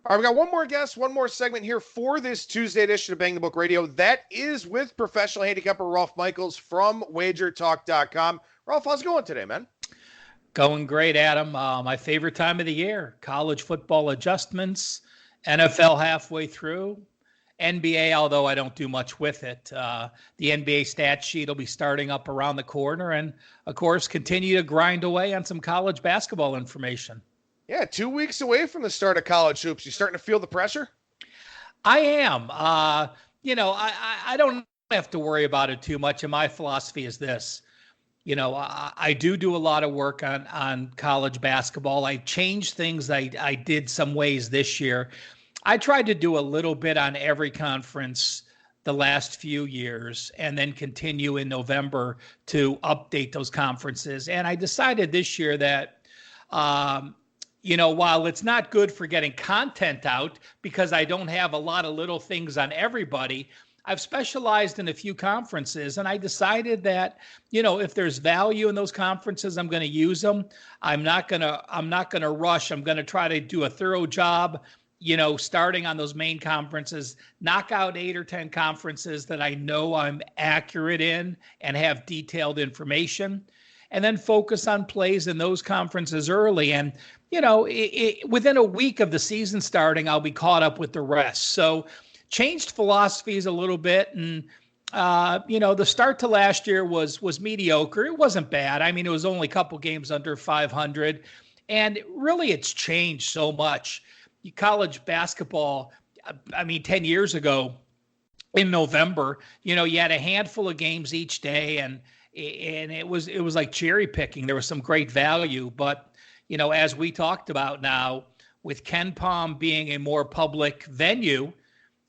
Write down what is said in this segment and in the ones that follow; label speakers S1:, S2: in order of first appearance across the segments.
S1: All right, we got one more guest, one more segment here for this Tuesday edition of Bang the Book Radio. That is with professional handicapper Rolf Michaels from wagertalk.com. Rolf, how's it going today, man?
S2: Going great, Adam. My favorite time of the year. College football adjustments, NFL halfway through, NBA, although I don't do much with it. The NBA stat sheet will be starting up around the corner, and, of course, continue to grind away on some college basketball information.
S1: Yeah, 2 weeks away from the start of college hoops. You starting to feel the pressure?
S2: I am. I don't have to worry about it too much, and my philosophy is this. I do a lot of work on college basketball. I changed things I did some ways this year. I tried to do a little bit on every conference the last few years and then continue in November to update those conferences. And I decided this year that, while it's not good for getting content out because I don't have a lot of little things on everybody, I've specialized in a few conferences, and I decided that, if there's value in those conferences, I'm going to use them. I'm not going to rush. I'm going to try to do a thorough job, starting on those main conferences, knock out 8 or 10 conferences that I know I'm accurate in and have detailed information, and then focus on plays in those conferences early. And, within a week of the season starting, I'll be caught up with the rest. So changed philosophies a little bit. And, the start to last year was mediocre. It wasn't bad. I mean, it was only a couple games under 500. And really, it's changed so much. College basketball, 10 years ago in November, you had a handful of games each day, and it was like cherry picking. There was some great value, but as we talked about now, with KenPom being a more public venue,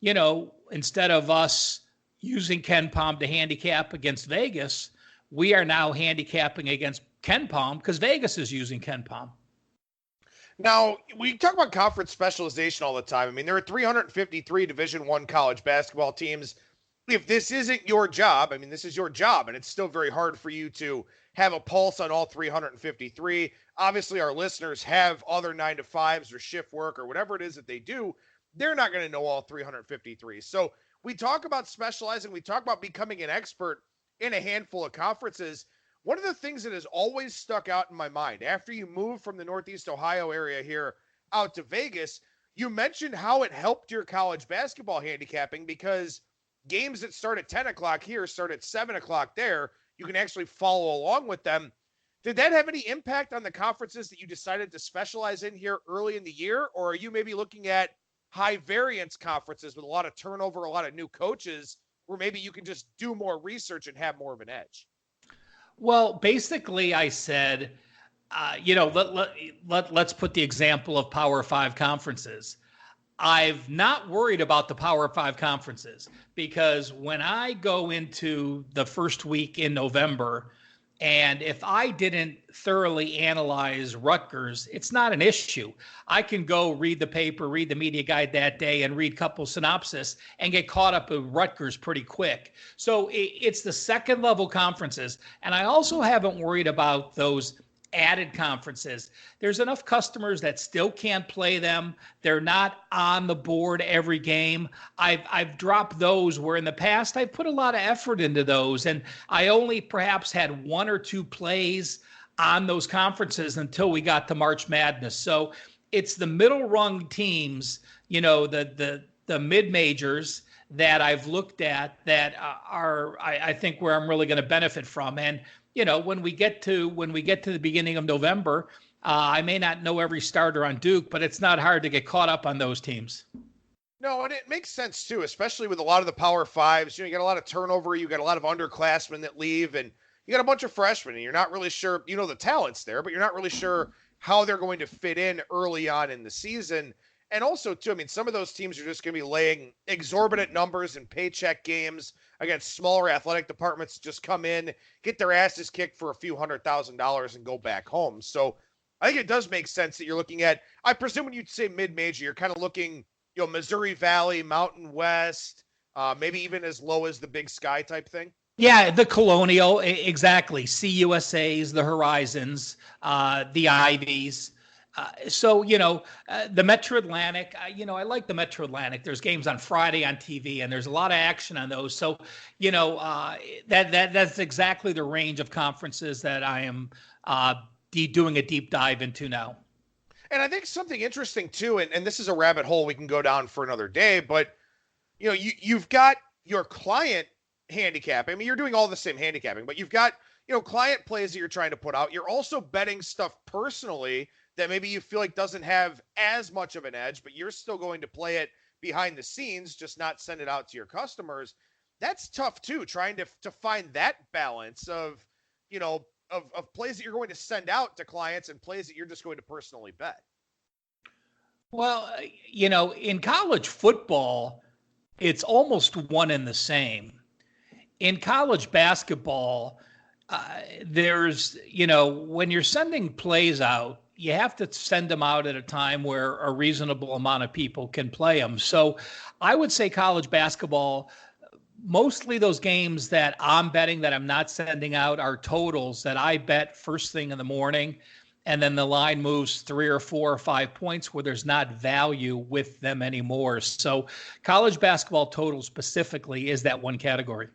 S2: instead of us using KenPom to handicap against Vegas, we are now handicapping against KenPom because Vegas is using KenPom.
S1: Now, we talk about conference specialization all the time. There are 353 Division I college basketball teams. If this isn't your job, this is your job, and it's still very hard for you to have a pulse on all 353. Obviously, our listeners have other 9-to-5s or shift work or whatever it is that they do. They're not going to know all 353. So we talk about specializing. We talk about becoming an expert in a handful of conferences. One of the things that has always stuck out in my mind, after you moved from the Northeast Ohio area here out to Vegas, you mentioned how it helped your college basketball handicapping because games that start at 10 o'clock here start at 7 o'clock there. You can actually follow along with them. Did that have any impact on the conferences that you decided to specialize in here early in the year? Or are you maybe looking at high variance conferences with a lot of turnover, a lot of new coaches, where maybe you can just do more research and have more of an edge?
S2: Well, basically I said, let's put the example of Power 5 conferences. I've not worried about the Power 5 conferences because when I go into the first week in November, and if I didn't thoroughly analyze Rutgers, it's not an issue. I can go read the paper, read the media guide that day, and read a couple synopsis and get caught up with Rutgers pretty quick. So it's the second level conferences. And I also haven't worried about those added conferences. There's enough customers that still can't play them. They're not on the board every game. I've dropped those where in the past I've put a lot of effort into those, and I only perhaps had 1 or 2 plays on those conferences until we got to March Madness. So it's the middle rung teams, the mid majors that I've looked at that are I think where I'm really going to benefit from. And when we get to the beginning of November, I may not know every starter on Duke, but it's not hard to get caught up on those teams.
S1: No, and it makes sense too, especially with a lot of the Power 5s. You got a lot of turnover, you got a lot of underclassmen that leave, and you got a bunch of freshmen, and you're not really sure, the talent's there, but you're not really sure how they're going to fit in early on in the season. And also, too, some of those teams are just going to be laying exorbitant numbers in paycheck games against smaller athletic departments, just come in, get their asses kicked for a few $100,000 and go back home. So I think it does make sense that you're looking at, I presume when you say mid-major, you're kind of looking, Missouri Valley, Mountain West, maybe even as low as the Big Sky type thing.
S2: Yeah, the Colonial, exactly. CUSAs, the Horizons, the Ivies. The Metro Atlantic, I like the Metro Atlantic. There's games on Friday on TV, and there's a lot of action on those. So, that's exactly the range of conferences that I am doing a deep dive into now.
S1: And I think something interesting too, and this is a rabbit hole we can go down for another day, but you've got your client handicapping. I mean, you're doing all the same handicapping, but you've got, client plays that you're trying to put out. You're also betting stuff personally that maybe you feel like doesn't have as much of an edge, but you're still going to play it behind the scenes, just not send it out to your customers. That's tough too, trying to find that balance of plays that you're going to send out to clients and plays that you're just going to personally bet.
S2: Well, in college football, it's almost one and the same. In college basketball, there's, when you're sending plays out, you have to send them out at a time where a reasonable amount of people can play them. So I would say college basketball, mostly those games that I'm betting that I'm not sending out are totals that I bet first thing in the morning. And then the line moves 3 or 4 or 5 points where there's not value with them anymore. So college basketball total specifically is that one category.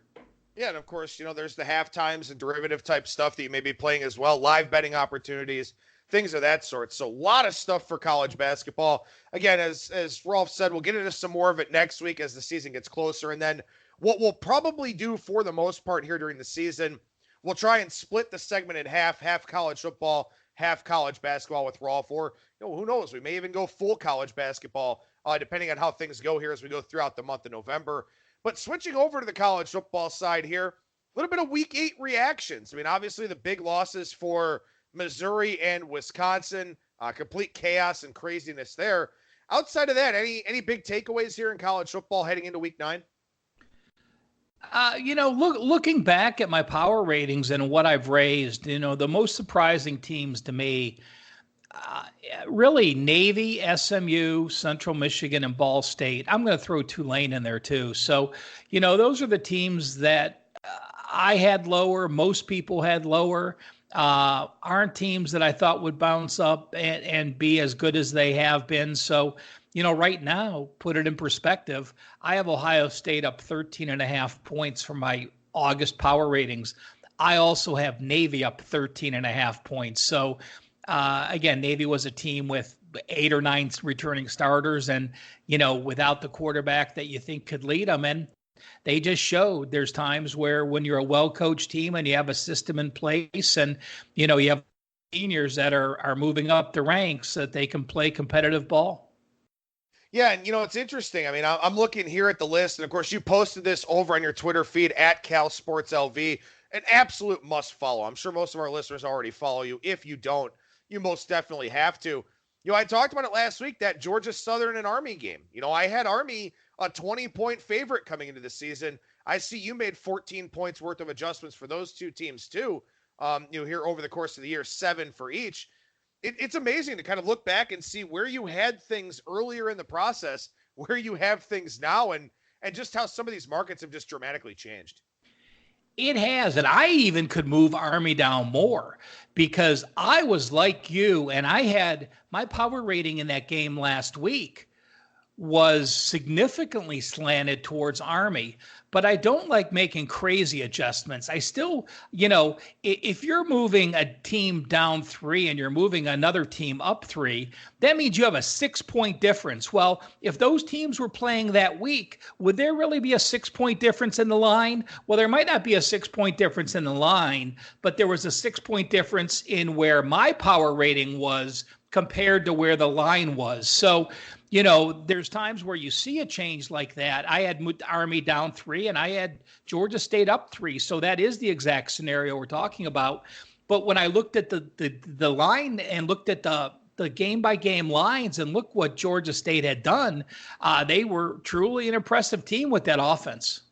S1: Yeah, and of course, there's the half times and derivative type stuff that you may be playing as well, live betting opportunities, things of that sort. So a lot of stuff for college basketball. Again, as Rolf said, we'll get into some more of it next week as the season gets closer. And then what we'll probably do for the most part here during the season, we'll try and split the segment in half college football, half college basketball with Rolf, or who knows, we may even go full college basketball, depending on how things go here as we go throughout the month of November. But switching over to the college football side here, a little bit of Week 8 reactions. I mean, obviously the big losses for Missouri and Wisconsin, complete chaos and craziness there. Outside of that, any big takeaways here in college football heading into Week 9?
S2: Looking back at my power ratings and what I've raised, the most surprising teams to me, really Navy, SMU, Central Michigan, and Ball State. I'm going to throw Tulane in there too. So, those are the teams that I had lower, most people had lower, aren't teams that I thought would bounce up and be as good as they have been. So, right now, put it in perspective, I have Ohio State up 13.5 points for my August power ratings. I also have Navy up 13.5 points. So, again, Navy was a team with 8 or 9 returning starters and, without the quarterback that you think could lead them. And they just showed there's times where when you're a well-coached team and you have a system in place and, you have seniors that are moving up the ranks that they can play competitive ball.
S1: Yeah, and it's interesting. I mean, I'm looking here at the list, and of course, you posted this over on your Twitter feed at CalSportsLV. An absolute must follow. I'm sure most of our listeners already follow you. If you don't, you most definitely have to. I talked about it last week, that Georgia Southern and Army game. I had Army a 20-point favorite coming into the season. I see you made 14 points worth of adjustments for those two teams too. Here over the course of the year, 7 for each. It's amazing to kind of look back and see where you had things earlier in the process, where you have things now, and just how some of these markets have just dramatically changed.
S2: It has, and I even could move Army down more because I was like you, and I had my power rating in that game last week was significantly slanted towards Army, but I don't like making crazy adjustments. I still, if you're moving a team down 3 and you're moving another team up 3, that means you have a 6-point difference. Well, if those teams were playing that week, would there really be a 6-point difference in the line? Well, there might not be a 6-point difference in the line, but there was a 6-point difference in where my power rating was compared to where the line was. So, there's times where you see a change like that. I had Army down 3 and I had Georgia State up 3. So that is the exact scenario we're talking about. But when I looked at the line and looked at the game by game lines and look what Georgia State had done, they were truly an impressive team with that offense.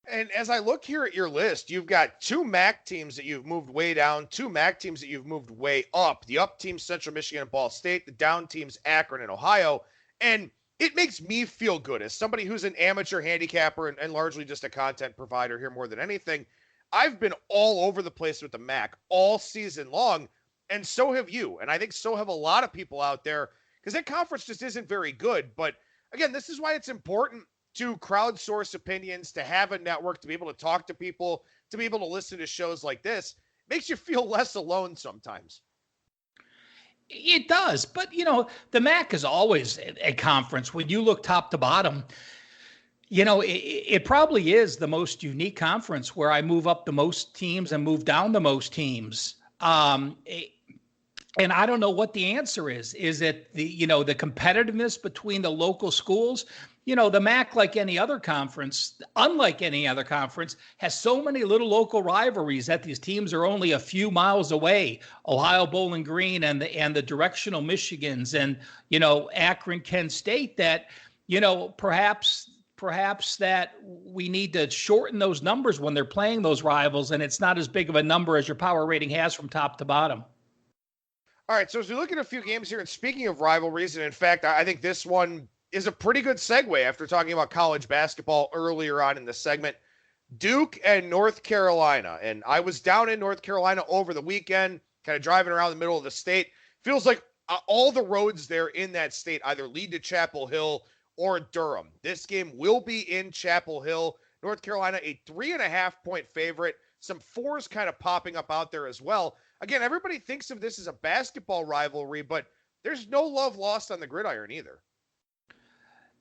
S1: And as I look here at your list, you've got 2 MAC teams that you've moved way down, 2 MAC teams that you've moved way up. The up teams, Central Michigan and Ball State, the down teams, Akron and Ohio. And it makes me feel good as somebody who's an amateur handicapper and largely just a content provider here more than anything. I've been all over the place with the MAC all season long. And so have you. And I think so have a lot of people out there, because that conference just isn't very good. But again, this is why it's important to crowdsource opinions, to have a network, to be able to talk to people, to be able to listen to shows like this. It makes you feel less alone sometimes.
S2: It does. But, the MAC is always a conference. When you look top to bottom, it probably is the most unique conference where I move up the most teams and move down the most teams. And I don't know what the answer is. Is it the competitiveness between the local schools? The MAC, like any other conference, unlike any other conference, has so many little local rivalries that these teams are only a few miles away. Ohio Bowling Green and the directional Michigans and, Akron, Kent State, that, perhaps that we need to shorten those numbers when they're playing those rivals, and it's not as big of a number as your power rating has from top to bottom.
S1: All right, so as we look at a few games here, and speaking of rivalries, and in fact, I think this one is a pretty good segue after talking about college basketball earlier on in the segment. Duke and North Carolina. And I was down in North Carolina over the weekend, kind of driving around the middle of the state. Feels like all the roads there in that state either lead to Chapel Hill or Durham. This game will be in Chapel Hill. North Carolina, a 3.5-point favorite. Some fours kind of popping up out there as well. Again, everybody thinks of this as a basketball rivalry, but there's no love lost on the gridiron either.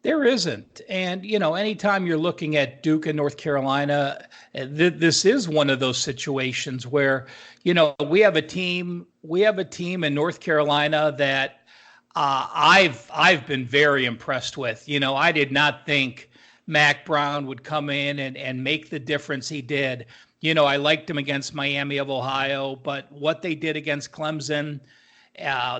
S2: There isn't. And, anytime you're looking at Duke and North Carolina, this is one of those situations where, we have a team in North Carolina that I've been very impressed with. I did not think Mac Brown would come in and make the difference he did. I liked him against Miami of Ohio, but what they did against Clemson,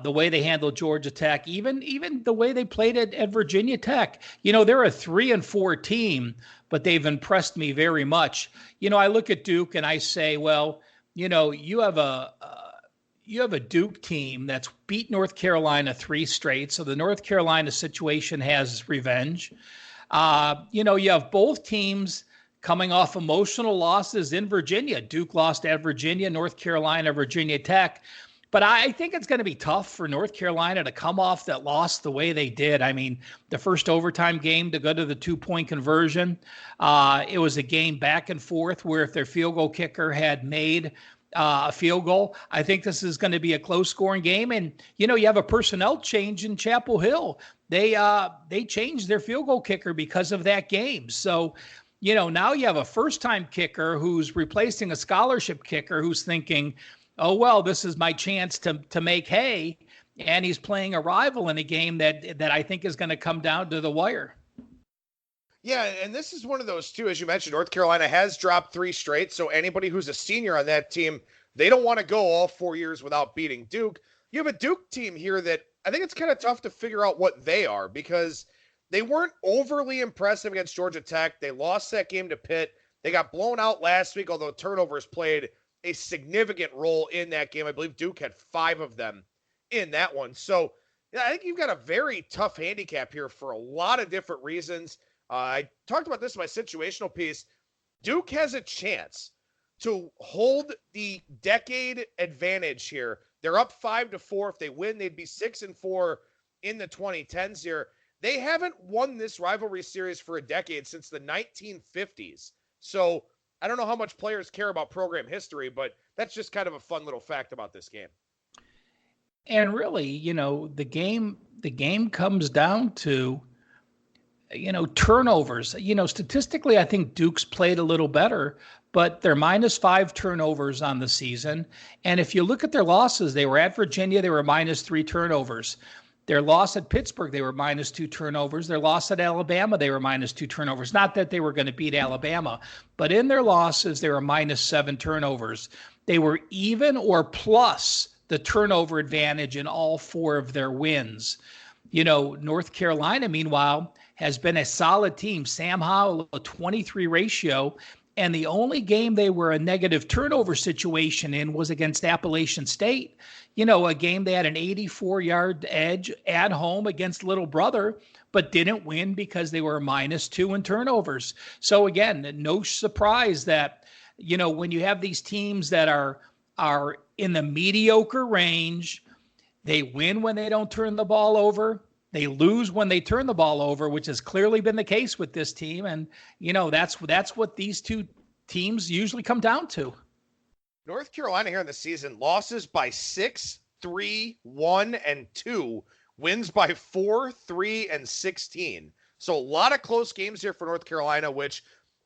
S2: the way they handled Georgia Tech, even the way they played at Virginia Tech, they're a 3-4 team, but they've impressed me very much. I look at Duke and I say, well, you have a Duke team that's beat North Carolina 3 straight. So the North Carolina situation has revenge. You have both teams coming off emotional losses in Virginia. Duke lost at Virginia, North Carolina, Virginia Tech. But I think it's going to be tough for North Carolina to come off that loss the way they did. I mean, the first overtime game to go to the 2-point conversion, it was a game back and forth where if their field goal kicker had made a field goal, I think this is going to be a close scoring game. And, you have a personnel change in Chapel Hill. They changed their field goal kicker because of that game. So, now you have a first-time kicker who's replacing a scholarship kicker who's thinking, oh, well, this is my chance to make hay, and he's playing a rival in a game that I think is going to come down to the wire.
S1: Yeah, and this is one of those, too, as you mentioned, North Carolina has dropped 3 straight, so anybody who's a senior on that team, they don't want to go all 4 years without beating Duke. You have a Duke team here that I think it's kind of tough to figure out what they are, because they weren't overly impressive against Georgia Tech. They lost that game to Pitt. They got blown out last week, although turnovers played a significant role in that game. I believe Duke had 5 of them in that one. So yeah, I think you've got a very tough handicap here for a lot of different reasons. I talked about this in my situational piece. Duke has a chance to hold the decade advantage here. They're up 5-4. If they win, they'd be 6-4 in the 2010s here. They haven't won this rivalry series for a decade since the 1950s. So I don't know how much players care about program history, but that's just kind of a fun little fact about this game.
S2: And really, the game comes down to, turnovers. Statistically, I think Duke's played a little better, but they're -5 turnovers on the season. And if you look at their losses, they were at Virginia, they were -3 turnovers. Their loss at Pittsburgh, they were -2 turnovers. Their loss at Alabama, they were -2 turnovers. Not that they were going to beat Alabama, but in their losses, they were -7 turnovers. They were even or plus the turnover advantage in all 4 of their wins. North Carolina, meanwhile, has been a solid team. Sam Howell, a 23 ratio. And the only game they were a negative turnover situation in was against Appalachian State. A game they had an 84-yard edge at home against Little Brother, but didn't win because they were -2 in turnovers. So again, no surprise that, when you have these teams that are are in the mediocre range. They win when they don't turn the ball over. They lose when they turn the ball over, which has clearly been the case with this team. And, that's what these two teams usually come down to.
S1: North Carolina here in the season, losses by 6, 3, 1, and 2. Wins by 4, 3, and 16. So a lot of close games here for North Carolina, which,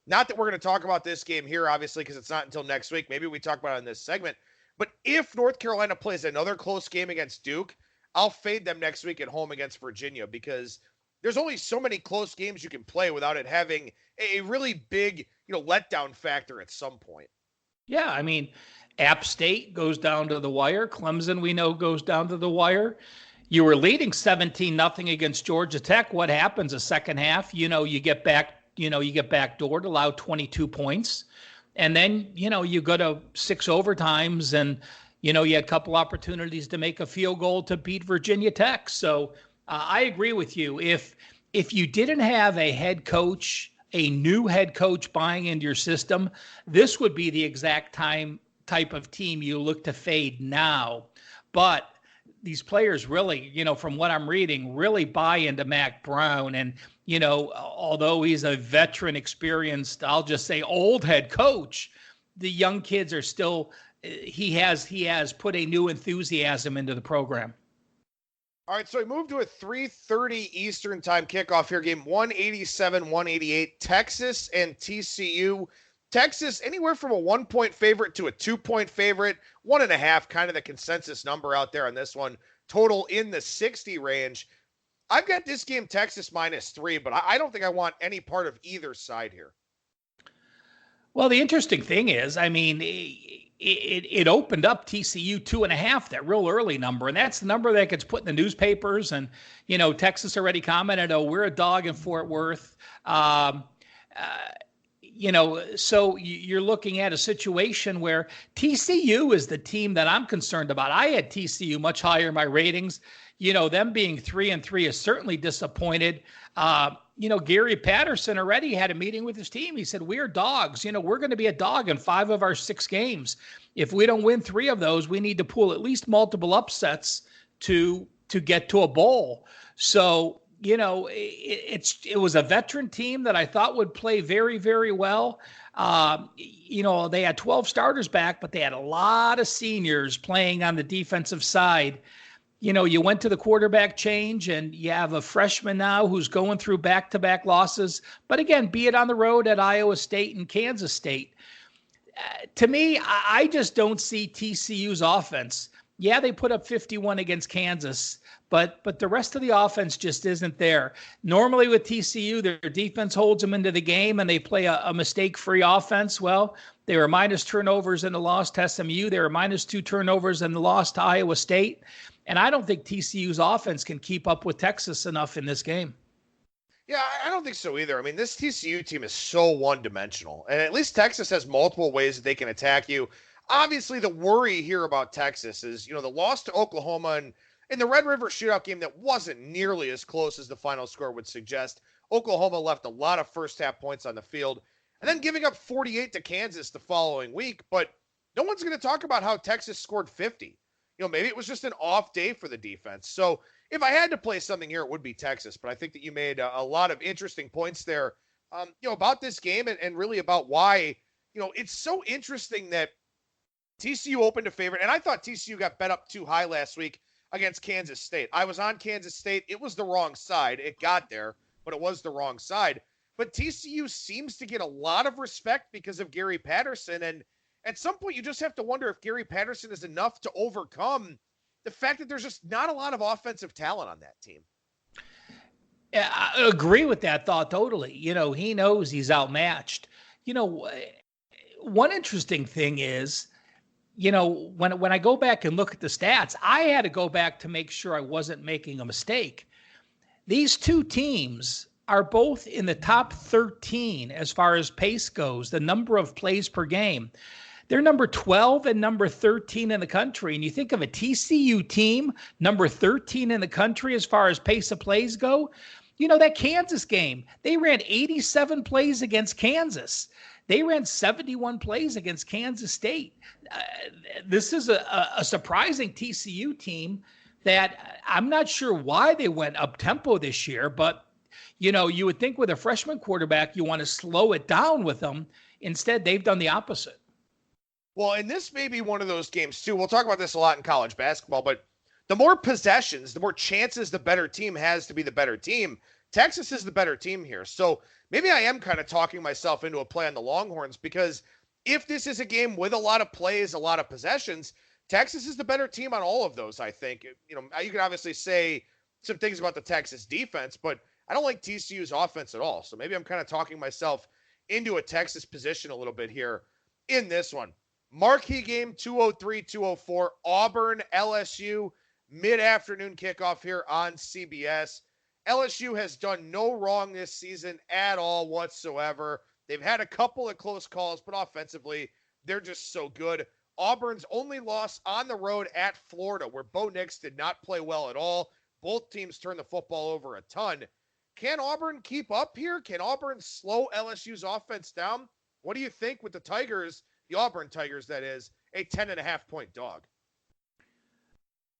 S1: not that we're going to talk about this game here, obviously, because it's not until next week. Maybe we talk about it in this segment. But if North Carolina plays another close game against Duke, I'll fade them next week at home against Virginia, because there's only so many close games you can play without it having a really big, letdown factor at some point.
S2: Yeah, I mean, App State goes down to the wire. Clemson, we know, goes down to the wire. You were leading 17-0 against Georgia Tech. What happens the second half? You get backdoored, allow 22 points. And then, you go to 6 overtimes and, you had a couple opportunities to make a field goal to beat Virginia Tech. So I agree with you. If you didn't have a new head coach buying into your system, this would be the exact type of team you look to fade now. But these players really, from what I'm reading, really buy into Mac Brown. And, although he's a veteran, experienced, I'll just say old head coach, the young kids are still, he has put a new enthusiasm into the program.
S1: All right, so we move to a 3:30 Eastern time kickoff here. Game 187-188, Texas and TCU. Texas, anywhere from a 1-point favorite to a 2-point favorite. 1.5, kind of the consensus number out there on this one. Total in the 60 range. I've got this game Texas -3, but I don't think I want any part of either side here.
S2: Well, the interesting thing is, I mean, it opened up TCU 2.5, that real early number. And that's the number that gets put in the newspapers. And, Texas already commented, oh, we're a dog in Fort Worth. So you're looking at a situation where TCU is the team that I'm concerned about. I had TCU much higher in my ratings. Them being 3-3 is certainly disappointed. Gary Patterson already had a meeting with his team. He said, we're dogs. We're going to be a dog in 5 of our 6 games. If we don't win 3 of those, we need to pull at least multiple upsets to get to a bowl. So, it was a veteran team that I thought would play very, very well. They had 12 starters back, but they had a lot of seniors playing on the defensive side. You went to the quarterback change, and you have a freshman now who's going through back-to-back losses. But again, be it on the road at Iowa State and Kansas State. To me, I just don't see TCU's offense. Yeah, they put up 51 against Kansas, but the rest of the offense just isn't there. Normally with TCU, their defense holds them into the game, and they play a mistake-free offense. Well, they were minus turnovers in the loss to SMU. They were -2 turnovers in the loss to Iowa State. And I don't think TCU's offense can keep up with Texas enough in this game.
S1: Yeah, I don't think so either. I mean, this TCU team is so one-dimensional. And at least Texas has multiple ways that they can attack you. Obviously, the worry here about Texas is, the loss to Oklahoma and in the Red River shootout game that wasn't nearly as close as the final score would suggest. Oklahoma left a lot of first-half points on the field. And then giving up 48 to Kansas the following week. But no one's going to talk about how Texas scored 50. Maybe it was just an off day for the defense. So if I had to play something here, it would be Texas. But I think that you made a lot of interesting points there, about this game and really about why, it's so interesting that TCU opened a favorite. And I thought TCU got bet up too high last week against Kansas State. I was on Kansas State. It was the wrong side. It got there, but it was the wrong side. But TCU seems to get a lot of respect because of Gary Patterson. And at some point, you just have to wonder if Gary Patterson is enough to overcome the fact that there's just not a lot of offensive talent on that team.
S2: Yeah, I agree with that thought totally. He knows he's outmatched. One interesting thing is, when I go back and look at the stats, I had to go back to make sure I wasn't making a mistake. These two teams are both in the top 13 as far as pace goes, the number of plays per game. They're number 12 and number 13 in the country. And you think of a TCU team, number 13 in the country as far as pace of plays go. That Kansas game, they ran 87 plays against Kansas. They ran 71 plays against Kansas State. This is a surprising TCU team that I'm not sure why they went up tempo this year, but you would think with a freshman quarterback, you want to slow it down with them. Instead, they've done the opposite.
S1: Well, and this may be one of those games too. We'll talk about this a lot in college basketball, but the more possessions, the more chances the better team has to be the better team. Texas is the better team here. So maybe I am kind of talking myself into a play on the Longhorns, because if this is a game with a lot of plays, a lot of possessions, Texas is the better team on all of those, I think. You can obviously say some things about the Texas defense, but I don't like TCU's offense at all. So maybe I'm kind of talking myself into a Texas position a little bit here in this one. Marquee game, 203, 204, Auburn, LSU, mid-afternoon kickoff here on CBS. LSU has done no wrong this season at all whatsoever. They've had a couple of close calls, but offensively, they're just so good. Auburn's only loss on the road at Florida, where Bo Nix did not play well at all. Both teams turned the football over a ton. Can Auburn keep up here? Can Auburn slow LSU's offense down? What do you think with the Tigers, the Auburn Tigers, that is, a 10.5-point dog?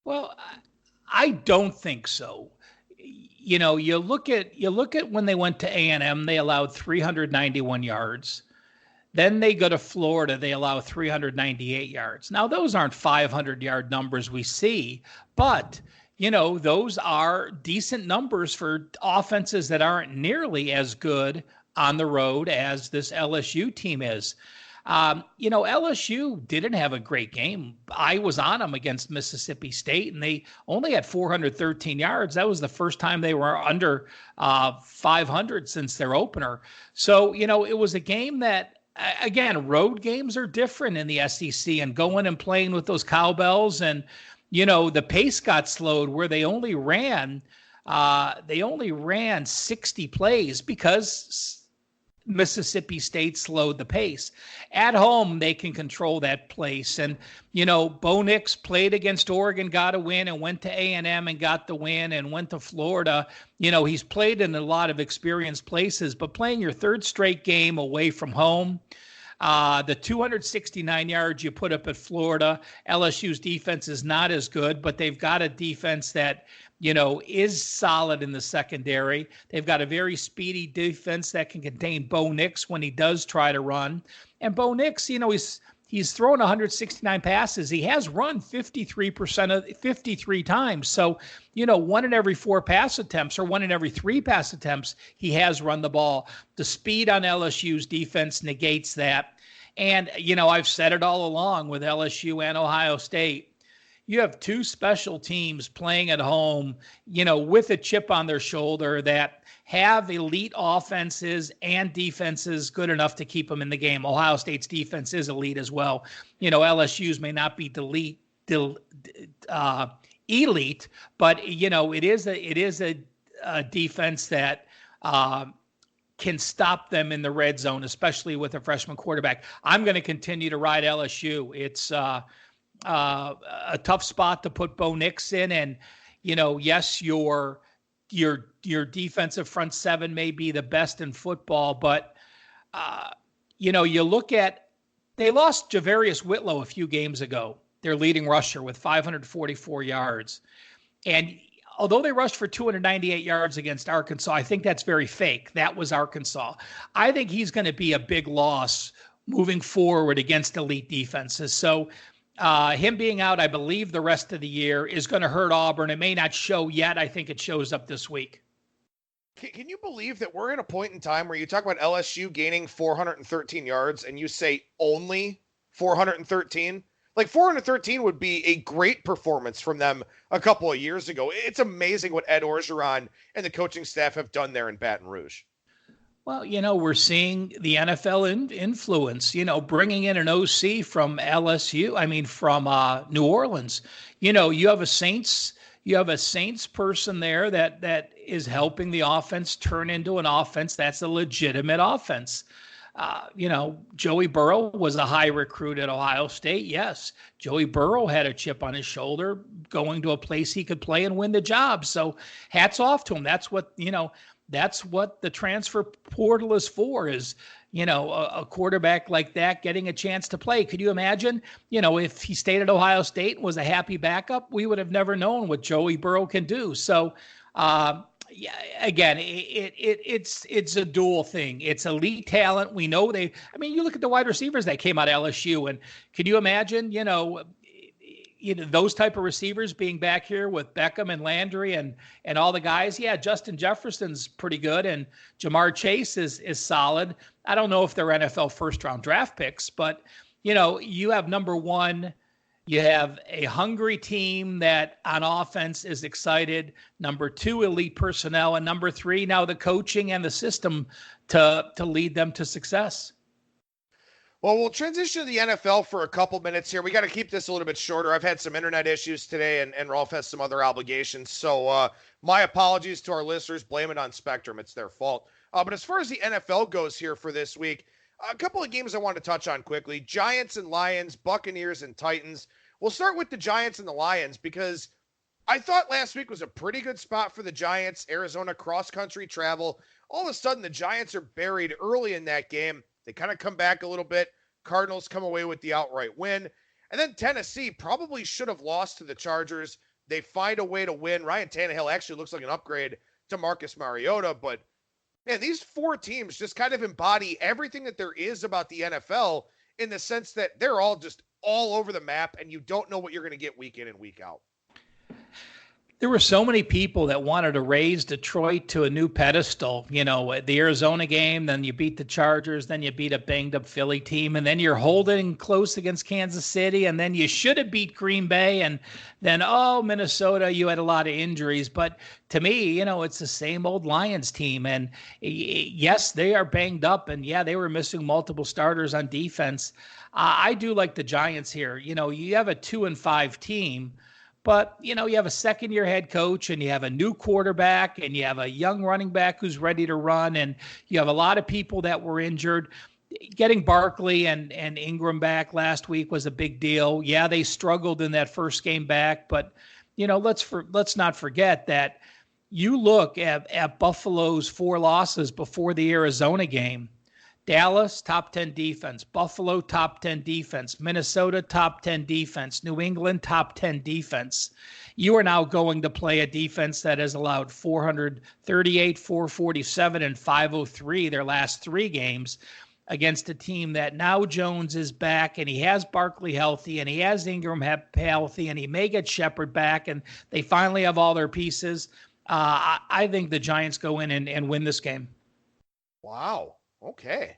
S2: Well, I don't think so. You look at when they went to A&M, they allowed 391 yards. Then they go to Florida, they allow 398 yards. Now, those aren't 500-yard numbers we see, but, those are decent numbers for offenses that aren't nearly as good on the road as this LSU team is. LSU didn't have a great game. I was on them against Mississippi State, and they only had 413 yards. That was the first time they were under 500 since their opener. So, it was a game that, again, road games are different in the SEC, and going and playing with those cowbells, and, the pace got slowed where they only ran 60 plays because Mississippi State slowed the pace. At home, they can control that pace. And, Bo Nix played against Oregon, got a win, and went to A&M and got the win, and went to Florida. He's played in a lot of experienced places, but playing your third straight game away from home, the 269 yards you put up at Florida, LSU's defense is not as good, but they've got a defense that is solid in the secondary. They've got a very speedy defense that can contain Bo Nix when he does try to run. And Bo Nix, he's thrown 169 passes. He has run 53 times. So, one in every 4 pass attempts, or 1 in every 3 pass attempts, he has run the ball. The speed on LSU's defense negates that. And, I've said it all along with LSU and Ohio State. You have two special teams playing at home, with a chip on their shoulder, that have elite offenses and defenses good enough to keep them in the game. Ohio State's defense is elite as well. LSU's may not be elite, but it is a defense that can stop them in the red zone, especially with a freshman quarterback. I'm going to continue to ride LSU. It's a tough spot to put Bo Nix in, and yes, your defensive front seven may be the best in football, but you look at, they lost Javarius Whitlow a few games ago, their leading rusher, with 544 yards, and although they rushed for 298 yards against Arkansas, I think that's very fake. That was Arkansas. I think he's going to be a big loss moving forward against elite defenses. So him being out, I believe, the rest of the year is going to hurt Auburn. It may not show yet. I think it shows up this week.
S1: Can you believe that we're at a point in time where you talk about LSU gaining 413 yards and you say only 413? Like, 413 would be a great performance from them a couple of years ago. It's amazing what Ed Orgeron and the coaching staff have done there in Baton Rouge.
S2: Well, we're seeing the NFL influence, bringing in an OC from LSU, from New Orleans. You have a Saints person there that is helping the offense turn into an offense that's a legitimate offense. Joey Burrow was a high recruit at Ohio State. Yes, Joey Burrow had a chip on his shoulder going to a place he could play and win the job. So hats off to him. That's what the transfer portal is for, is, a quarterback like that getting a chance to play. Could you imagine, if he stayed at Ohio State and was a happy backup, we would have never known what Joey Burrow can do. So, yeah, again, it's a dual thing. It's elite talent. We know you look at the wide receivers that came out of LSU, and can you imagine, those type of receivers being back here with Beckham and Landry and all the guys? Yeah, Justin Jefferson's pretty good, and Jamar Chase is solid. I don't know if they're NFL first-round draft picks, but, you have number one. You have a hungry team that on offense is excited. Number two, elite personnel. And number three, now the coaching and the system to lead them to success.
S1: Well, we'll transition to the NFL for a couple minutes here. We got to keep this a little bit shorter. I've had some internet issues today, and Rolf has some other obligations. So my apologies to our listeners. Blame it on Spectrum. It's their fault. But as far as the NFL goes here for this week, a couple of games I want to touch on quickly. Giants and Lions, Buccaneers and Titans. We'll start with the Giants and the Lions because I thought last week was a pretty good spot for the Giants. Arizona cross-country travel. All of a sudden, the Giants are buried early in that game. They kind of come back a little bit. Cardinals come away with the outright win. And then Tennessee probably should have lost to the Chargers. They find a way to win. Ryan Tannehill actually looks like an upgrade to Marcus Mariota. But, man, these four teams just kind of embody everything that there is about the NFL in the sense that they're all just all over the map, and you don't know what you're going to get week in and week out.
S2: There were so many people that wanted to raise Detroit to a new pedestal. The Arizona game, then you beat the Chargers, then you beat a banged-up Philly team, and then you're holding close against Kansas City, and then you should have beat Green Bay, and then, Minnesota, you had a lot of injuries. But to me, it's the same old Lions team, and yes, they are banged up, and yeah, they were missing multiple starters on defense. I do like the Giants here. You have a 2-5 team, but, you have a second-year head coach, and you have a new quarterback, and you have a young running back who's ready to run, and you have a lot of people that were injured. Getting Barkley and Ingram back last week was a big deal. Yeah, they struggled in that first game back, but, let's not forget that you look at Buffalo's 4 losses before the Arizona game. Dallas, top 10 defense. Buffalo, top 10 defense. Minnesota, top 10 defense. New England, top 10 defense. You are now going to play a defense that has allowed 438, 447, and 503 their last 3 games against a team that now Jones is back, and he has Barkley healthy, and he has Ingram healthy, and he may get Shepard back, and they finally have all their pieces. I think the Giants go in and win this game.
S1: Wow. Okay.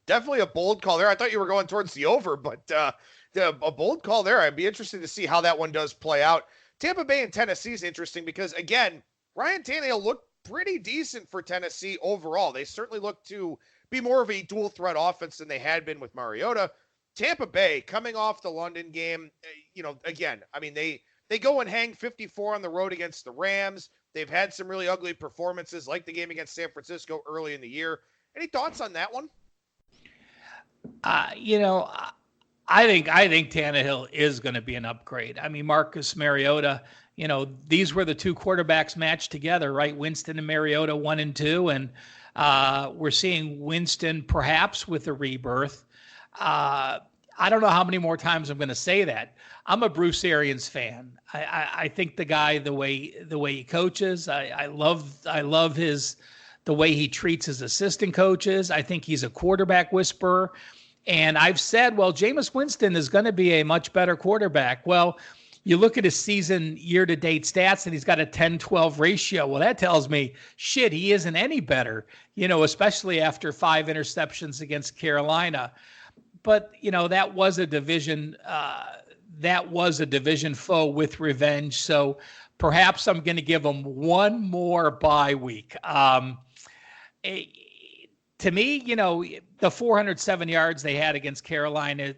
S1: Definitely a bold call there. I thought you were going towards the over, but a bold call there. I'd be interested to see how that one does play out. Tampa Bay and Tennessee is interesting because, again, Ryan Tannehill looked pretty decent for Tennessee overall. They certainly look to be more of a dual threat offense than they had been with Mariota. Tampa Bay coming off the London game, again, they go and hang 54 on the road against the Rams. They've had some really ugly performances like the game against San Francisco early in the year. Any thoughts on that one?
S2: I think Tannehill is going to be an upgrade. Marcus Mariota, these were the 2 quarterbacks matched together, right? Winston and Mariota, 1 and 2. And we're seeing Winston perhaps with a rebirth. I don't know how many more times I'm going to say that. I'm a Bruce Arians fan. I think the guy, the way he coaches, I love the way he treats his assistant coaches. I think he's a quarterback whisperer. And I've said, Jameis Winston is going to be a much better quarterback. Well, you look at his season year-to-date stats, and he's got a 10-12 ratio. Well, that tells me, he isn't any better, especially after 5 interceptions against Carolina. But, that was a division foe with revenge. So perhaps I'm going to give him one more bye week. to me, the 407 yards they had against Carolina,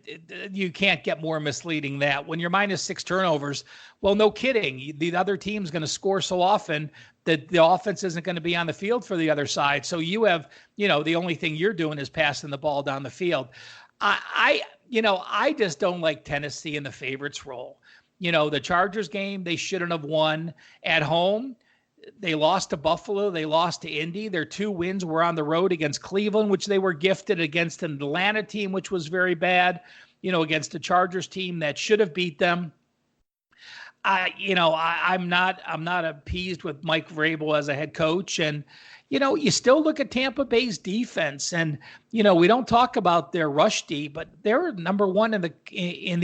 S2: you can't get more misleading that. When you're minus 6 turnovers, well, no kidding. The other team's going to score so often that the offense isn't going to be on the field for the other side. So you have, the only thing you're doing is passing the ball down the field. I just don't like Tennessee in the favorites role. The Chargers game, they shouldn't have won at home. They lost to Buffalo. They lost to Indy. Their 2 wins were on the road against Cleveland, which they were gifted, against an Atlanta team, which was very bad, against a Chargers team that should have beat them. I'm not appeased with Mike Vrabel as a head coach. And, you still look at Tampa Bay's defense, and, we don't talk about their rush D, but they're number 1 in the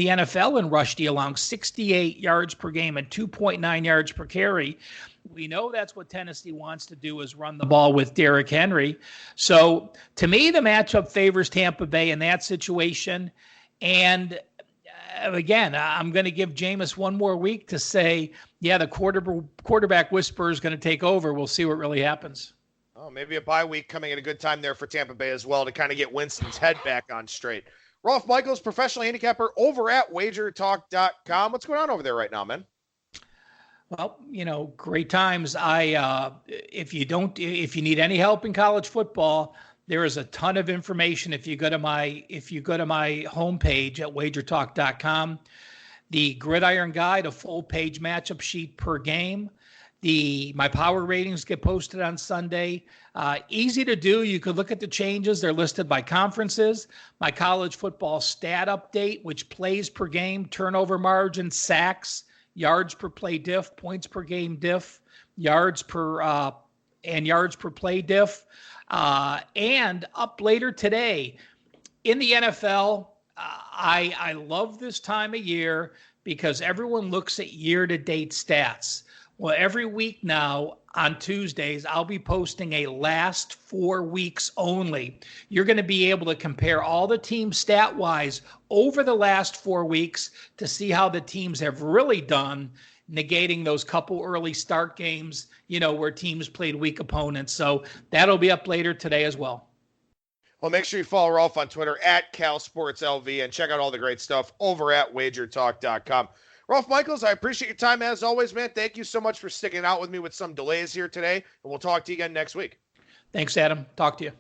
S2: NFL in rush D, allowing 68 yards per game and 2.9 yards per carry. We know that's what Tennessee wants to do, is run the ball with Derrick Henry. So to me, the matchup favors Tampa Bay in that situation. And again, I'm going to give Jameis one more week to say, yeah, the quarterback whisperer is going to take over. We'll see what really happens.
S1: Oh, maybe a bye week coming at a good time there for Tampa Bay as well, to kind of get Winston's head back on straight. Rolf Michaels, professional handicapper over at wagertalk.com. What's going on over there right now, man?
S2: Well, great times. If you need any help in college football, there is a ton of information. If you go to my homepage at wagertalk.com, the Gridiron Guide, a full page matchup sheet per game. My power ratings get posted on Sunday. Easy to do. You could look at the changes. They're listed by conferences. My college football stat update, which plays per game, turnover margin, sacks, yards per play diff, points per game diff, yards per play diff. And up later today in the NFL, I love this time of year because everyone looks at year-to-date stats. Well, every week now on Tuesdays, I'll be posting a last 4 weeks only. You're going to be able to compare all the teams stat-wise over the last 4 weeks to see how the teams have really done, negating those couple early start games, where teams played weak opponents. So that'll be up later today as well.
S1: Well, make sure you follow Rolf on Twitter at CalSportsLV and check out all the great stuff over at wagertalk.com. Rolf Michaels, I appreciate your time as always, man. Thank you so much for sticking out with me with some delays here today, and we'll talk to you again next week.
S2: Thanks, Adam. Talk to you.